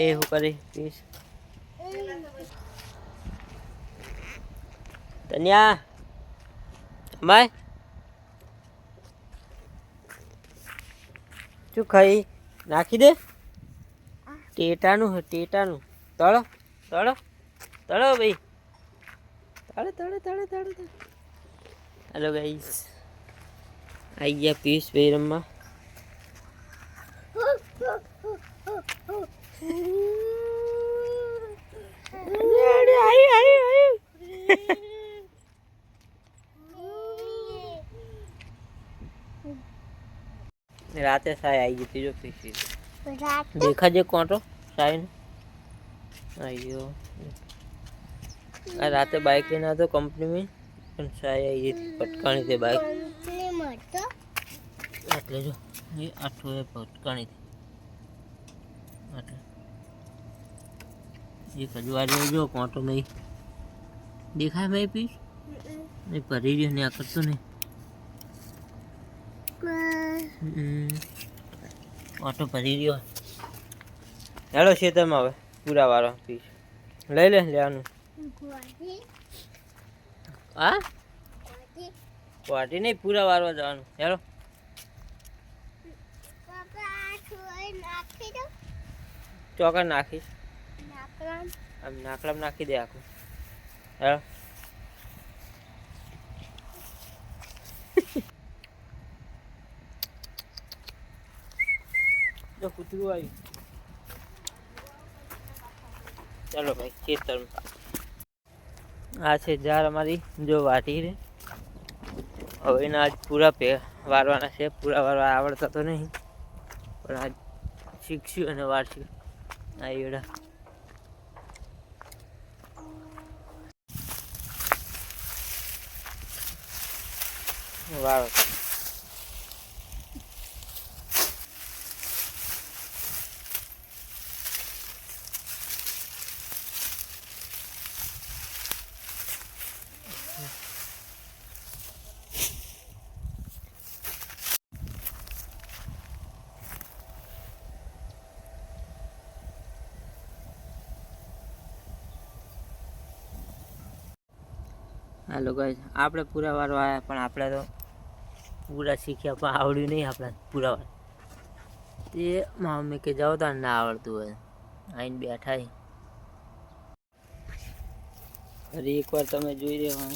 એ હું કરી પીસ તન્યા ભાઈ શું ખાઈ નાખી દે ટેટાનું ટેટાનું તળ તળ તળો ભાઈ તળે તળે તળે તળે હેલો ગાઈસ આવી ગયા પીસ ભાઈ રમવા रात साय आई गई थी जो पीछे देखा जे कोटो साय आयो रात बाइक लेना तो कंपनी में पण साय आई गई थी पटकानी थी बाइक એટલે જો એ આઠો એ પટકાની थी એટલે ये कजवार जो कोटो नहीं देखा है भाई पीस नहीं भरी रही नहीं आकर तो नहीं ऑटो भरी रही हेलो खेतर में हवे पूरा वाला पीस लई ले लेवानुं हाँ क्वाटी नहीं पूरा वारवा जवानुं हेलो चौका नाखीश अब नाकड़ा नाखी दे आखो हेलो जो कुतरू आई चलो भाई खेतर में आ छे जार हमारी जो वाटी रे अब एना आज पूरा पे वारवाना छे पूरा वारवा आवड़ता तो नहीं पण आज शीखशुं अने वारशुं आ एड़ा वाव हेलो गाइस आपणे पूरा वारो आया पण आपणे तो पूरा सीख्या पण आवड्યું नहीं आपणे पूरा वार ते मम्मी के जाओ तो ना आवड़तुं होय आईने बैठा ही अरे एक बार तमे જોઈ રહ્યો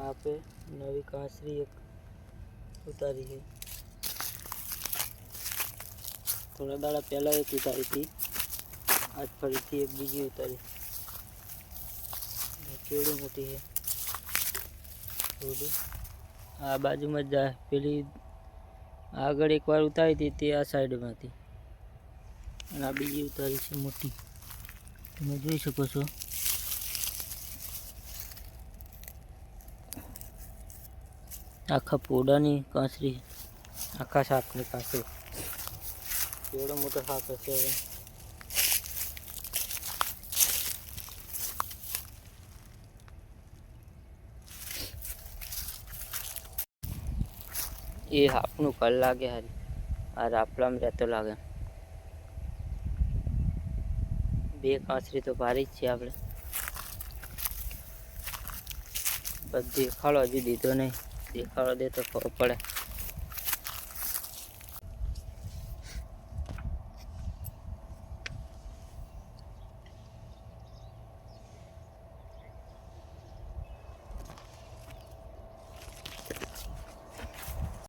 आपे नवी कांसरी एक उतारी है थोड़ा दाड़ा पहला एक उतारी थी आज फरीथी एक बीजी उतारी केवड़ी मोटी है थोड़ी आ बाजू में जाए पेली आगळ एक बार उतारी थी ते आ साइड में थी आ बीजी उतारी छे मोटी તમે જોઈ શકો છો आखा पोडानी कांसरी आखा सापनी कांसरी केवड़ो मोटो साप हशे ये आपनु कल लागे हारी आ रापड़ा में रहते लागे बे कांसरी तो भारी ज छे आपणे पर देखाड़ो हजी दीधो नहीं देखाड़ो दे तो खबर पड़े।